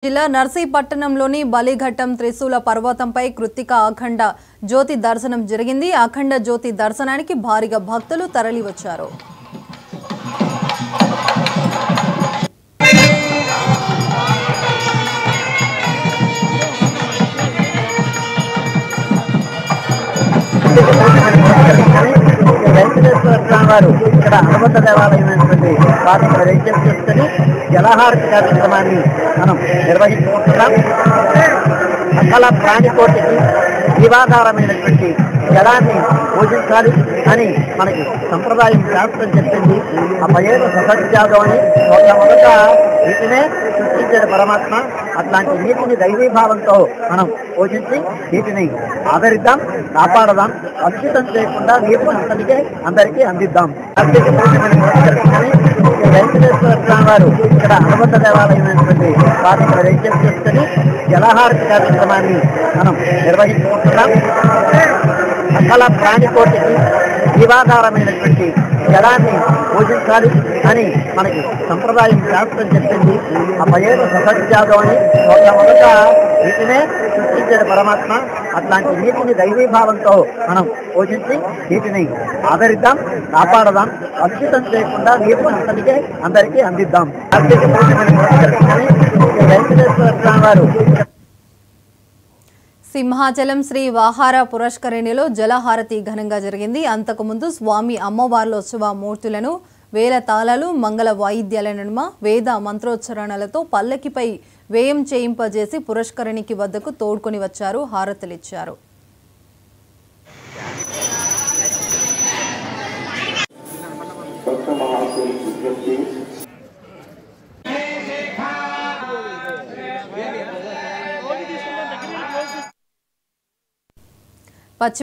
జిల్లా నర్సీపట్టణంలోని బలిఘట్టం త్రిశూల పర్వతంపై కృత్తిక అఖండ జ్యోతి దర్శనం జరిగింది. అఖండ జ్యోతి దర్శనానికి భారీగా భక్తులు తరలివచ్చారు. ఇక్కడ అనుబంధ దేవాలయమైనటువంటి వాటిని ప్రవేశం చేసుకుని జలహారతి కార్యక్రమాన్ని మనం నిర్వహించుకుంటున్నాం. సకల ప్రాణికోటికి జీవాధారమైనటువంటి జలాన్ని పూజించాలి అని మనకి సంప్రదాయం శాస్త్రం చెప్పింది. ఆ పయేరు ససత్యాగం అని మొదట వీటినే సృష్టించాడు పరమాత్మ. అట్లాంటి నీటిని దైవీభావంతో మనం పూజించి వీటిని ఆదరిద్దాం, కాపాడదాం, అద్భుతం చేయకుండా నీటిని అందరికీ అందిద్దాం. వెంకటేశ్వర స్వామి వారు ఇక్కడ అనుబంధ దేవాలయమైనటువంటి వాటిని ప్రవేశం చేసుకుని జలహారతి కార్యక్రమాన్ని మనం నిర్వహించుకుంటున్నాం. సకల ప్రాణికోటికి జీవాధారమైనటువంటి జలాన్ని పూజించాలి అని మనకి సంప్రదాయం శాస్త్రం చెప్పింది. ఆ పయేరు ససత్యాగం అని మొదట వీటినే సృష్టించాడు పరమాత్మ. అట్లాంటి నీటిని దైవీభావంతో మనం పూజించి వీటిని ఆదరిద్దాం, కాపాడదాం, అద్భుతం చేయకుండా నీటిని అందరికీ అందిద్దాం. వెంకటేశ్వర స్వామి వారు సింహాచలం శ్రీ వాహార పురష్కరిణిలో జలహారతి ఘనంగా జరిగింది. అంతకుముందు స్వామి అమ్మవార్లోత్సవ మూర్తులను వేల తాళాలు, మంగళ వాయిద్యాల నడుమ వేద మంత్రోచ్చరణలతో పల్లకిపై వేయం చేయింపజేసి పురష్కరిణికి వద్దకు తోడ్కొని వచ్చారు, హారతులిచ్చారు.